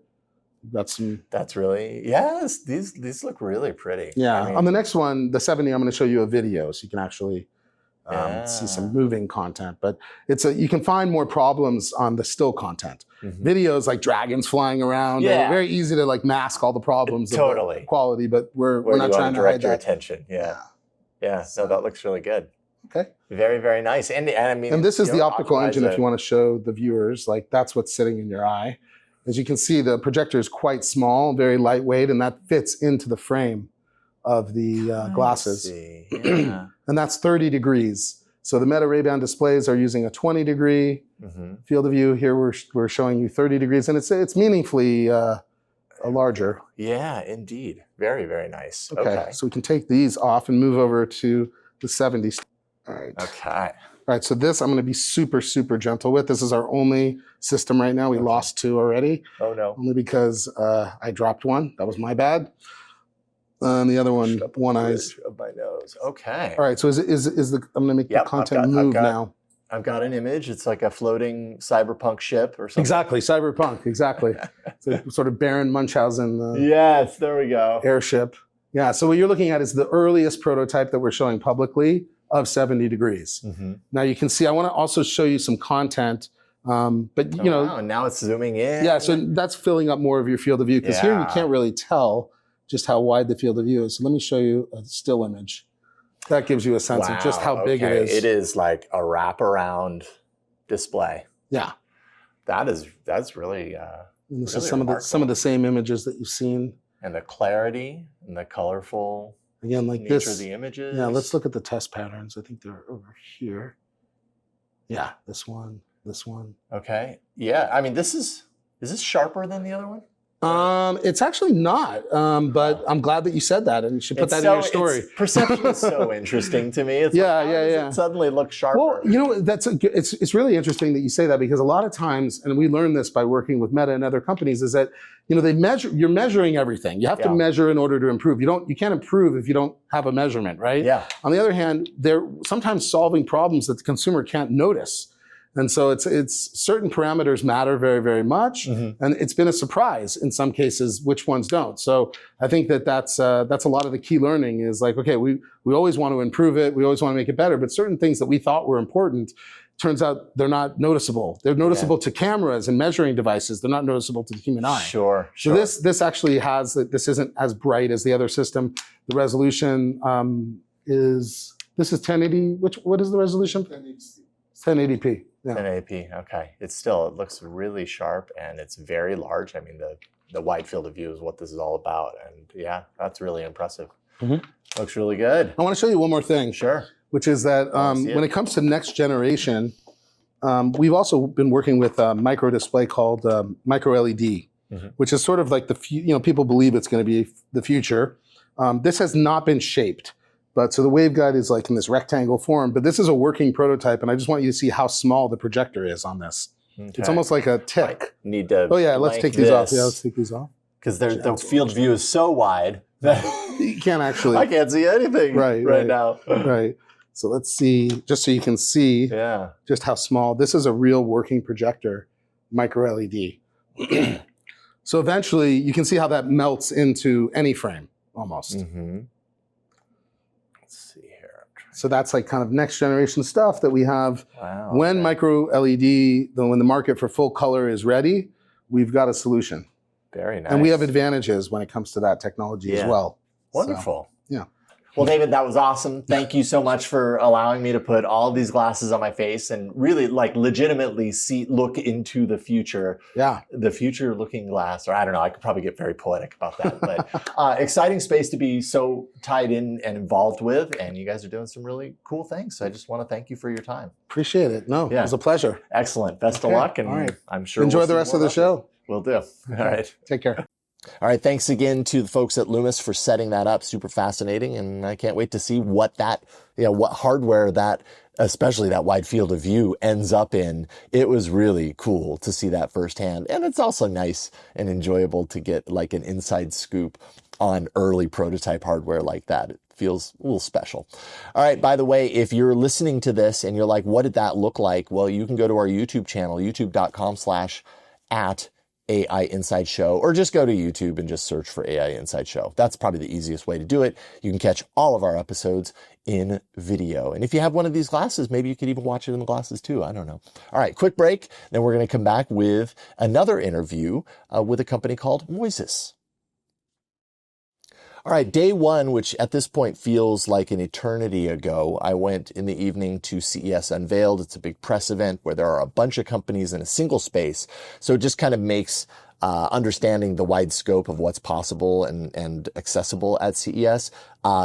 That's really, these look really pretty. Yeah. I mean, on the next one, the 70, I'm going to show you a video so you can actually see some moving content. But you can find more problems on the still content. Videos like dragons flying around. They're very easy to like mask all the problems of the quality, but we're not trying to direct hide your that. attention. Yeah. So that looks really good. Okay. Very, very nice. And I mean, and this is the optical engine if you want to show the viewers, like that's what's sitting in your eye. As you can see, the projector is quite small, very lightweight, and that fits into the frame of the glasses. Yeah. And that's 30 degrees. So the Meta Ray-Ban displays are using a 20-degree field of view. Here we're showing you 30 degrees, and it's meaningfully larger. Yeah, indeed. Very, very nice. Okay, so we can take these off and move over to the 70s. All right. Okay. All right, so this I'm going to be super, super gentle with. This is our only system right now. We lost 2 already. Oh, no. Only because I dropped one. That was my bad. And the other one eyes. Of my nose. Okay. All right, so I'm going to make the content move now. I've got an image. It's like a floating cyberpunk ship or something. Exactly, cyberpunk, exactly. It's a sort of Baron Munchausen yes, there we go. Airship. Yeah, so what you're looking at is the earliest prototype that we're showing publicly of 70 degrees. Now you can see, I want to also show you some content, but you know. Wow, and now it's zooming in. Yeah, so that's filling up more of your field of view, because here you can't really tell just how wide the field of view is. So let me show you a still image. That gives you a sense of just how big it is. It is like a wraparound display. Yeah. That's really and this really is some of the same images that you've seen. And the clarity and the colorful again, like nature this of the images. Yeah, let's look at the test patterns. I think they're over here. Yeah, this one. Okay. Yeah, I mean, is this sharper than the other one? It's actually not, but I'm glad that you said that, and you should put that in your story. Perception is so interesting to me. It's yeah. It suddenly looks sharper. Well, you know, it's really interesting that you say that, because a lot of times, and we learn this by working with Meta and other companies, is that, you know, you're measuring everything. You have to measure in order to improve. You can't improve if you don't have a measurement, right? Yeah. On the other hand, they're sometimes solving problems that the consumer can't notice. And so it's certain parameters matter very, very much. And it's been a surprise in some cases which ones don't. So I think that's a lot of the key learning is like, okay, we always want to improve it. We always want to make it better. But certain things that we thought were important, turns out they're not noticeable. They're noticeable to cameras and measuring devices. They're not noticeable to the human eye. Sure. So this actually this isn't as bright as the other system. The resolution is 1080. What is the resolution? 1080p. Yeah. 1080p. Okay. It looks really sharp, and it's very large. I mean, the wide field of view is what this is all about, and yeah, that's really impressive. Looks really good. I want to show you one more thing. Sure. Which is that when it comes to next generation, we've also been working with a micro display called micro LED, which is sort of like people believe it's going to be the future. This has not been shaped. But so the waveguide is like in this rectangle form, but this is a working prototype, and I just want you to see how small the projector is on this. Okay. It's almost like a tick. Need to. Oh yeah, let's take these off. Yeah, let's take these off. Because the field of view is so wide that you can't actually. I can't see anything right now. Right. So let's see, just so you can see just how small. This is a real working projector, micro LED. So eventually you can see how that melts into any frame almost. So that's like kind of next generation stuff that we have. Wow, when micro LED, when the market for full color is ready, we've got a solution. Very nice. And we have advantages when it comes to that technology as well. Wonderful. So, yeah. Well, David, that was awesome. Thank you so much for allowing me to put all of these glasses on my face and really legitimately look into the future. Yeah. The future looking glass, or I don't know, I could probably get very poetic about that, but exciting space to be so tied in and involved with. And you guys are doing some really cool things. So I just want to thank you for your time. Appreciate it. No, it was a pleasure. Excellent. Best of luck. And I'm sure enjoy the rest of the show. Will do. All right. Take care. All right, thanks again to the folks at Lumus for setting that up. Super fascinating, and I can't wait to see what what hardware that, especially that wide field of view, ends up in. It was really cool to see that firsthand, and it's also nice and enjoyable to get like an inside scoop on early prototype hardware like that. It feels a little special. All right, by the way, if you're listening to this and you're like, what did that look like? Well, you can go to our YouTube channel, youtube.com/AI Inside Show, or just go to YouTube and just search for AI Inside Show. That's probably the easiest way to do it. You can catch all of our episodes in video. And if you have one of these glasses, maybe you could even watch it in the glasses too. I don't know. All right, quick break. Then we're going to come back with another interview with a company called Moises. All right, day one, which at this point feels like an eternity ago, I went in the evening to CES Unveiled. It's a big press event where there are a bunch of companies in a single space. So it just kind of makes understanding the wide scope of what's possible and accessible at CES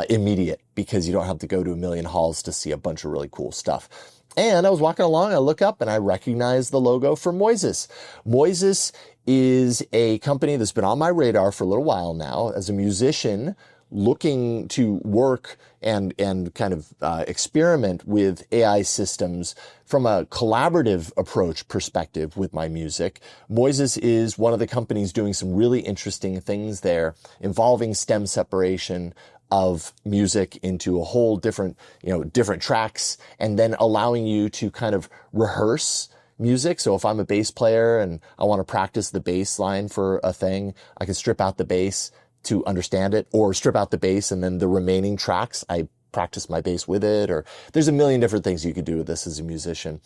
immediate, because you don't have to go to a million halls to see a bunch of really cool stuff. And I was walking along, I look up and I recognize the logo for Moises. Moises is a company that's been on my radar for a little while now. As a musician looking to work and kind of experiment with AI systems from a collaborative approach perspective with my music, Moises is one of the companies doing some really interesting things there involving stem separation of music into a whole different tracks, and then allowing you to kind of rehearse music. So if I'm a bass player and I want to practice the bass line for a thing, I can strip out the bass to understand it, or strip out the bass and then the remaining tracks I practice my bass with it, or there's a million different things you could do with this as a musician.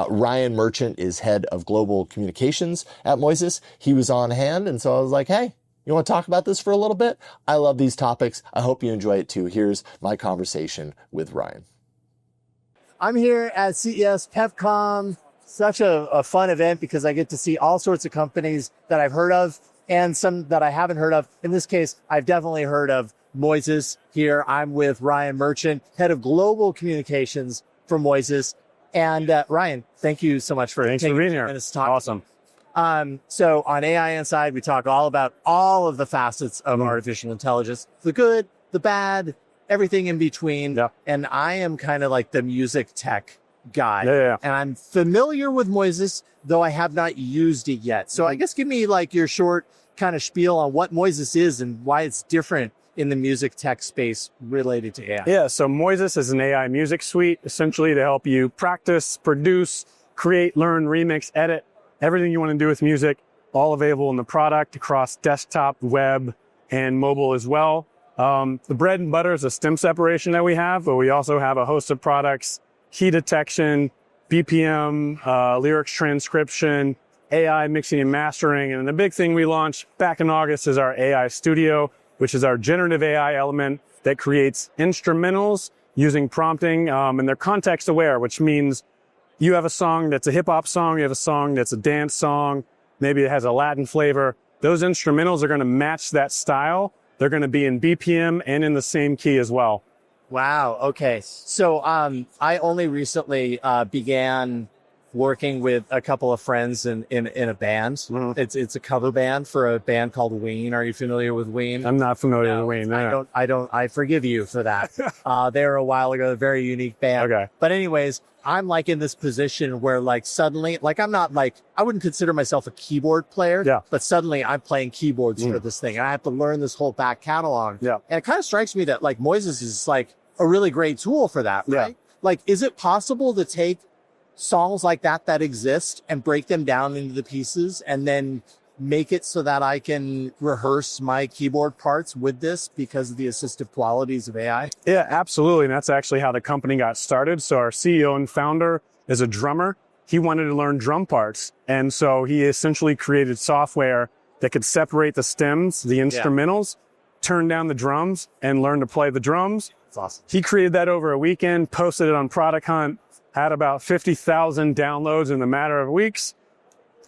Ryan Merchant is head of global communications at Moises. He was on hand, and so I was like, hey, you want to talk about this for a little bit? I love these topics. I hope you enjoy it too. Here's my conversation with Ryan. I'm here at CES PepCom. Such a fun event because I get to see all sorts of companies that I've heard of and some that I haven't heard of. In this case, I've definitely heard of Moises here. I'm with Ryan Merchant, head of global communications for Moises. And Ryan, thank you so much for being here. Awesome. So on AI Inside, we talk all about all of the facets of artificial intelligence, the good, the bad, everything in between. Yeah. And I am kind of like the music tech guy. Yeah. And I'm familiar with Moises, though I have not used it yet. So I guess give me like your short kind of spiel on what Moises is and why it's different in the music tech space related to AI. Yeah, so Moises is an AI music suite, essentially to help you practice, produce, create, learn, remix, edit, everything you want to do with music, all available in the product across desktop, web, and mobile as well. The bread and butter is the stem separation that we have, but we also have a host of products, key detection, BPM, lyrics transcription, AI mixing and mastering. And the big thing we launched back in August is our AI Studio, which is our generative AI element that creates instrumentals using prompting, and they're context aware, which means you have a song that's a hip hop song, you have a song that's a dance song, maybe it has a Latin flavor. Those instrumentals are going to match that style. They're going to be in BPM and in the same key as well. Wow. Okay. So I only recently began working with a couple of friends in a band. Mm-hmm. It's a cover band for a band called Ween. Are you familiar with Ween? I'm not familiar with Ween. No. I forgive you for that. They were a while ago, a very unique band. Okay. But anyways, I'm like in this position where like suddenly, like I'm not like, I wouldn't consider myself a keyboard player, but suddenly I'm playing keyboards for this thing. And I have to learn this whole back catalog. Yeah. And it kind of strikes me that like Moises is like a really great tool for that, right? Yeah. Like, is it possible to take songs like that exist and break them down into the pieces and then make it so that I can rehearse my keyboard parts with this because of the assistive qualities of AI? Yeah, absolutely. And that's actually how the company got started. So our CEO and founder is a drummer. He wanted to learn drum parts. And so he essentially created software that could separate the stems, the instrumentals, turn down the drums and learn to play the drums. That's awesome. He created that over a weekend, posted it on Product Hunt, had about 50,000 downloads in a matter of weeks,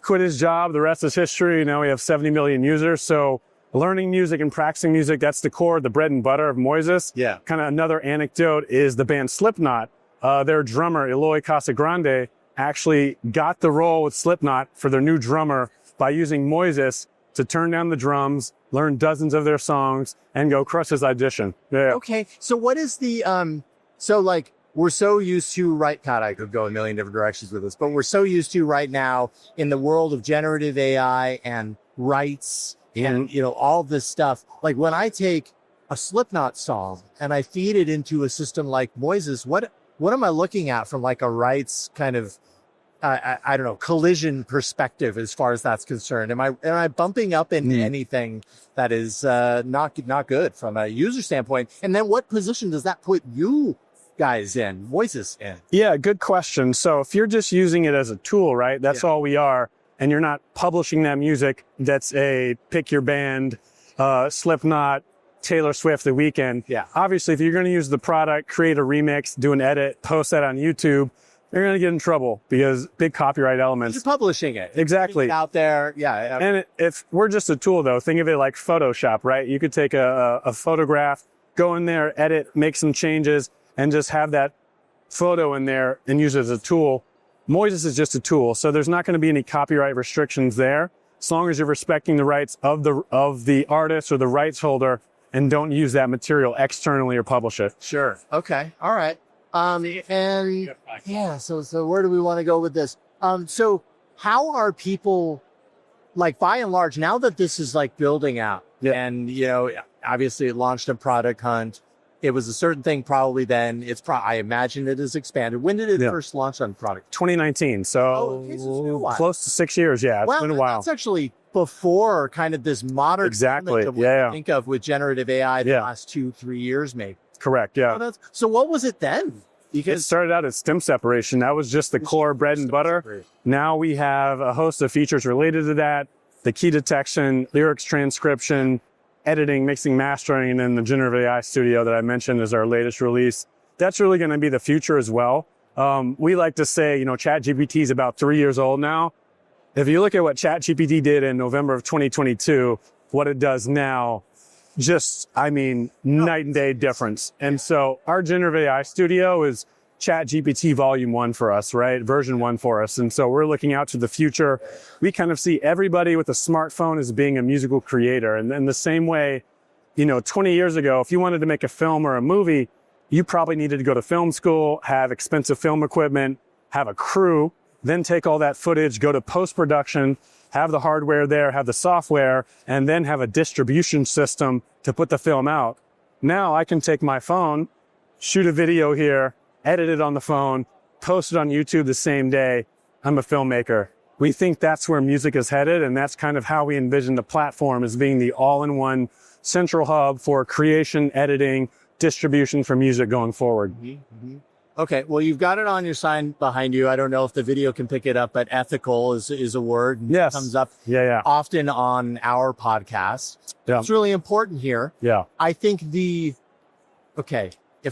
quit his job. The rest is history. Now we have 70 million users. So learning music and practicing music, that's the core, the bread and butter of Moises. Yeah. Kind of another anecdote is the band Slipknot. Their drummer, Eloy Casagrande, actually got the role with Slipknot for their new drummer by using Moises to turn down the drums, learn dozens of their songs, and go crush his audition. Yeah. Okay. So what is the, so like, we're so used to, right, God, I could go a million different directions with this, but we're so used to right now in the world of generative AI and rights and, you know, all this stuff. Like when I take a Slipknot song and I feed it into a system like Moises, what am I looking at from like a rights kind of, I don't know, collision perspective as far as that's concerned? Am I bumping up into anything that is not good from a user standpoint? And then what position does that put you guys in, Moises in? Yeah, good question. So if you're just using it as a tool, right, that's all we are, and you're not publishing that music, that's a pick your band, Slipknot, Taylor Swift, The Weeknd. Yeah. Obviously, if you're going to use the product, create a remix, do an edit, post that on YouTube, you're going to get in trouble because big copyright elements. You're publishing it. Exactly. It's out there, yeah. And if we're just a tool, though, think of it like Photoshop, right? You could take a photograph, go in there, edit, make some changes, and just have that photo in there and use it as a tool. Moises is just a tool, so there's not going to be any copyright restrictions there, as long as you're respecting the rights of the artist or the rights holder and don't use that material externally or publish it. Sure. Okay. All right. And yeah, so where do we want to go with this? So how are people, like by and large, now that this is like building out and, you know, obviously it launched a Product Hunt. It was a certain thing probably then. I imagine it has expanded. When did it first launch on product? 2019. So close to 6 years. Yeah, it's been a while. That's actually before kind of this modern exactly. that we think of with generative AI the last 2-3 years maybe. Correct, yeah. So what was it then? It started out as stem separation. That was just the core bread and butter. Now we have a host of features related to that. The key detection, lyrics transcription, editing, mixing, mastering, and then the generative AI studio that I mentioned is our latest release. That's really going to be the future as well. We like to say, ChatGPT is about 3 years old now. If you look at what ChatGPT did in November of 2022, what it does now, night and day difference. And so our generative AI studio is ChatGPT volume 1 for us, right? Version 1 for us. And so we're looking out to the future. We kind of see everybody with a smartphone as being a musical creator. And in the same way, 20 years ago, if you wanted to make a film or a movie, you probably needed to go to film school, have expensive film equipment, have a crew, then take all that footage, go to post-production, have the hardware there, have the software, and then have a distribution system to put the film out. Now I can take my phone, shoot a video here, edit it on the phone, post it on YouTube the same day. I'm a filmmaker. We think that's where music is headed, and that's kind of how we envision the platform as being the all-in-one central hub for creation, editing, distribution for music going forward. Mm-hmm. Okay, well, you've got it on your sign behind you. I don't know if the video can pick it up, but ethical is a word. Yes. It comes up often on our podcast. Yeah. It's really important here. Yeah. I think if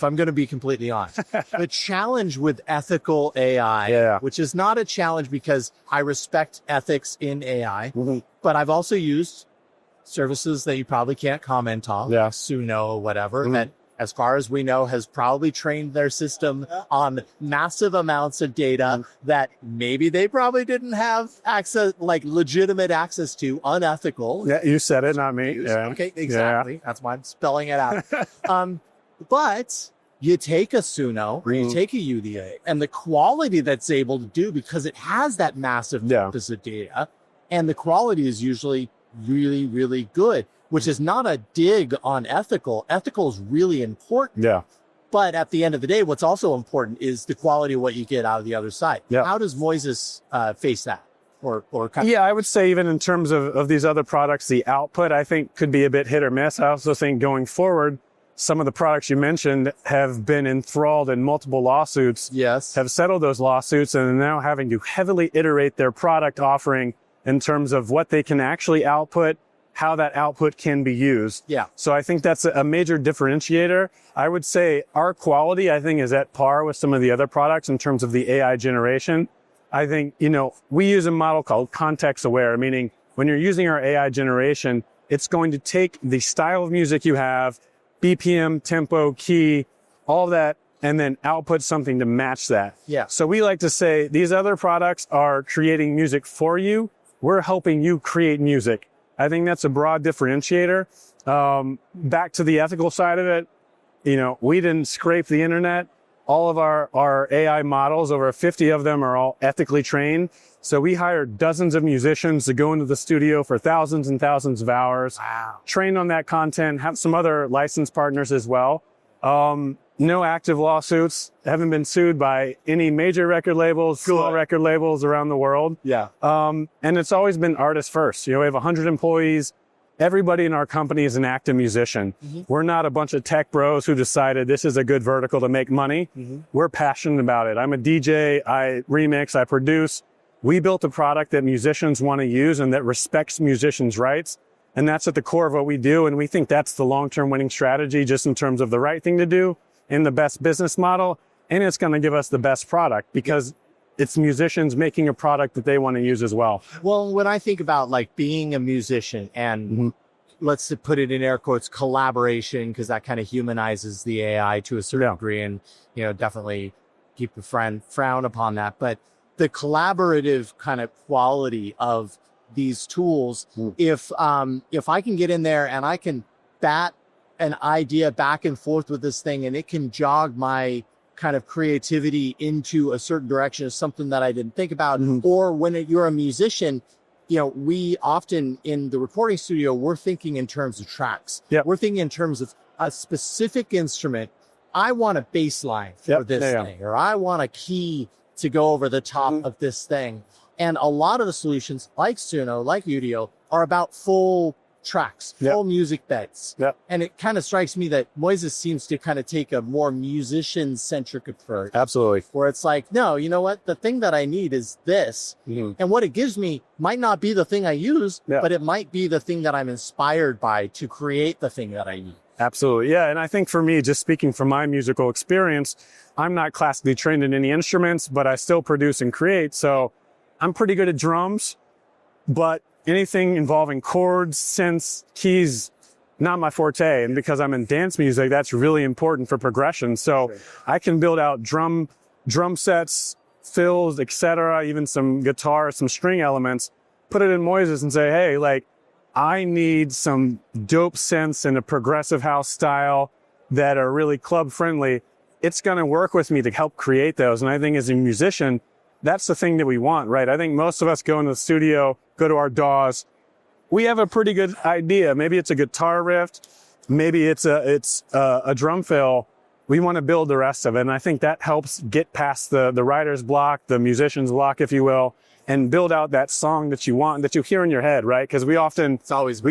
I'm going to be completely honest, the challenge with ethical AI, which is not a challenge because I respect ethics in AI, but I've also used services that you probably can't comment on, Suno or whatever, that as far as we know, has probably trained their system on massive amounts of data that maybe they probably didn't have access, like legitimate access to, unethical. Yeah, you said it, not me. Yeah. Okay, exactly. Yeah. That's why I'm spelling it out. But you take a Suno or you take a UDA, and the quality that's able to do, because it has that massive corpus of data, and the quality is usually really, really good, which is not a dig on ethical. Ethical is really important. Yeah. But at the end of the day, what's also important is the quality of what you get out of the other side. Yeah. How does Moises face that? I would say even in terms of these other products, the output, I think, could be a bit hit or miss. I also think going forward, some of the products you mentioned have been enthralled in multiple lawsuits. Yes. Have settled those lawsuits and are now having to heavily iterate their product offering in terms of what they can actually output, how that output can be used. Yeah. So I think that's a major differentiator. I would say our quality, I think, is at par with some of the other products in terms of the AI generation. I think, we use a model called context aware, meaning when you're using our AI generation, it's going to take the style of music you have, BPM, tempo, key, all that, and then output something to match that. Yeah. So we like to say these other products are creating music for you. We're helping you create music. I think that's a broad differentiator. Back to the ethical side of it, we didn't scrape the internet. All of our AI models, over 50 of them, are all ethically trained. So we hired dozens of musicians to go into the studio for thousands and thousands of hours, train on that content, have some other licensed partners as well. No active lawsuits, haven't been sued by any major record labels, small record labels around the world. Yeah. And it's always been artists first. We have 100 employees. Everybody in our company is an active musician. We're not a bunch of tech bros who decided this is a good vertical to make money. We're passionate about it. I'm a DJ, I remix, I produce. We built a product that musicians want to use and that respects musicians' rights. And that's at the core of what we do. And we think that's the long-term winning strategy, just in terms of the right thing to do and the best business model. And it's going to give us the best product because it's musicians making a product that they want to use as well. Well, when I think about being a musician and let's put it in air quotes, collaboration, because that kind of humanizes the AI to a certain degree, and, definitely keep a frown upon that. But the collaborative kind of quality of these tools, if I can get in there and I can bat an idea back and forth with this thing and it can jog my kind of creativity into a certain direction of something that I didn't think about. Or when you're a musician, we often in the recording studio, we're thinking in terms of tracks. We're thinking in terms of a specific instrument. I want a bass line for this thing, or I want a key to go over the top of this thing. And a lot of the solutions like Suno, like Udio, are about full tracks, Yep. full music beds. Yep. And it kind of strikes me that Moises seems to kind of take a more musician-centric approach. Absolutely. Where it's like, no, you know what? The thing that I need is this. And what it gives me might not be the thing I use, Yeah. but it might be the thing that I'm inspired by to create the thing that I need. Absolutely. Yeah. And I think for me, just speaking from my musical experience, I'm not classically trained in any instruments, but I still produce and create. So I'm pretty good at drums, but anything involving chords, synths, keys, not my forte. And because I'm in dance music, that's really important for progression. So I can build out drum sets, fills, etc., even some guitar, some string elements, put it in Moises and say, hey, like, I need some dope synths in a progressive house style that are really club friendly. It's going to work with me to help create those. And I think as a musician, that's the thing that we want, right? I think most of us go into the studio, go to our DAWs. We have a pretty good idea. Maybe it's a guitar riff. Maybe it's a drum fill. We want to build the rest of it. And I think that helps get past the writer's block, the musician's block, if you will, and build out that song that you want, that you hear in your head, right? Because we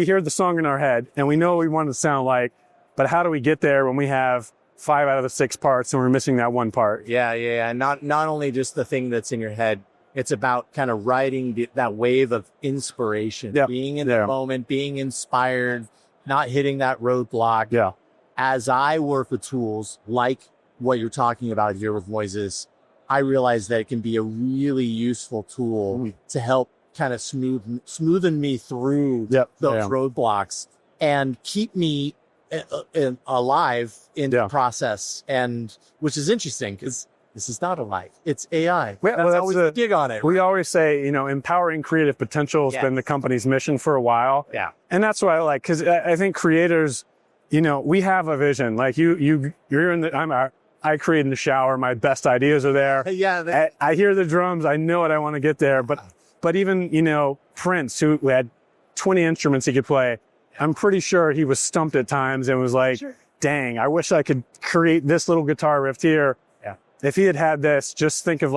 hear the song in our head and we know what we want it to sound like, but how do we get there when we have 5 out of the 6 parts and we're missing that one part? Yeah. Not only just the thing that's in your head, it's about kind of riding that wave of inspiration, being in the moment, being inspired, not hitting that roadblock. Yeah. As I work with tools like what you're talking about here with Moises, I realize that it can be a really useful tool to help kind of smoothen me through those roadblocks and keep me alive in the process. And which is interesting because this is not alive. It's AI. That's always the gig on it. We always say, empowering creative potential has been the company's mission for a while. Yeah. And that's what I like, because I think creators, we have a vision. Like you're in the, I create in the shower. My best ideas are there. I hear the drums. I know what I want to get there. But even, Prince, who had 20 instruments he could play, I'm pretty sure he was stumped at times and was like, dang, I wish I could create this little guitar riff here. Yeah. If he had this, just think of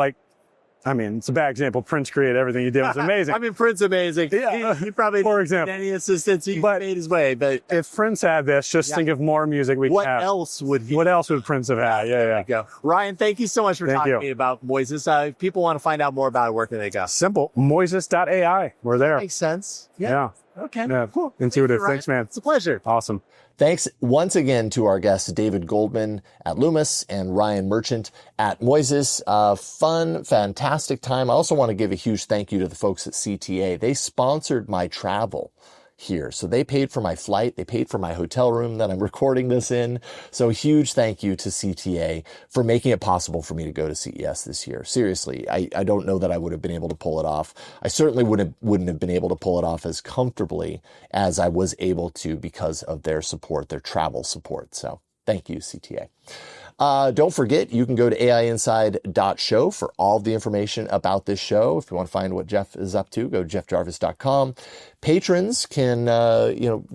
it's a bad example. Prince created everything he did. It was amazing. Prince amazing. Yeah. He probably For didn't example. need any assistance. He made his way. But if Prince had this, just think of more music we what have. else would What else would Prince have had? Yeah. Go. Ryan, thank you so much for talking to me about Moises. If people want to find out more about it, where can they go? Simple. Moises.ai. We're there. Makes sense. Yeah. Okay. Yeah. Cool. Intuitive. Thank you, Thanks, man. It's a pleasure. Awesome. Thanks once again to our guests, David Goldman at Lumus and Ryan Merchant at Moises. Fun, fantastic time. I also want to give a huge thank you to the folks at CTA. They sponsored my travel here. So they paid for my flight. They paid for my hotel room that I'm recording this in. So huge thank you to CTA for making it possible for me to go to CES this year. Seriously, I don't know that I would have been able to pull it off. I certainly wouldn't have been able to pull it off as comfortably as I was able to because of their support, their travel support. So thank you, CTA. Don't forget, you can go to aiinside.show for all the information about this show. If you want to find what Jeff is up to, go to jeffjarvis.com. Patrons can,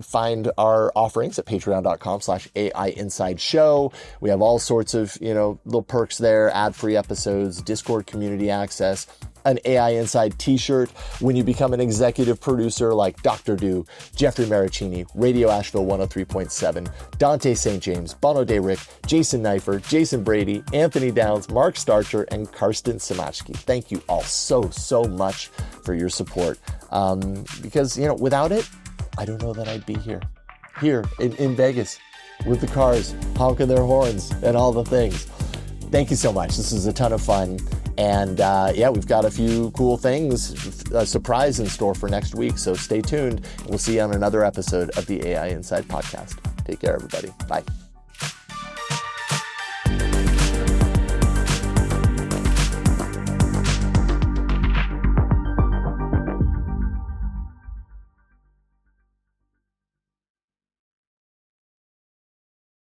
find our offerings at patreon.com/AIinsideShow. We have all sorts of, little perks there, ad-free episodes, Discord community access, an AI Inside t-shirt when you become an executive producer like Dr. Do, Jeffrey Maricini, Radio Asheville 103.7, Dante St. James, Bono De Rick, Jason Knifer, Jason Brady, Anthony Downs, Mark Starcher, and Karsten Samachki. Thank you all so much for your support. Because, without it, I don't know that I'd be here in Vegas with the cars honking their horns and all the things. Thank you so much. This is a ton of fun. And we've got a few cool things, a surprise in store for next week. So stay tuned. We'll see you on another episode of the AI Inside podcast. Take care, everybody. Bye.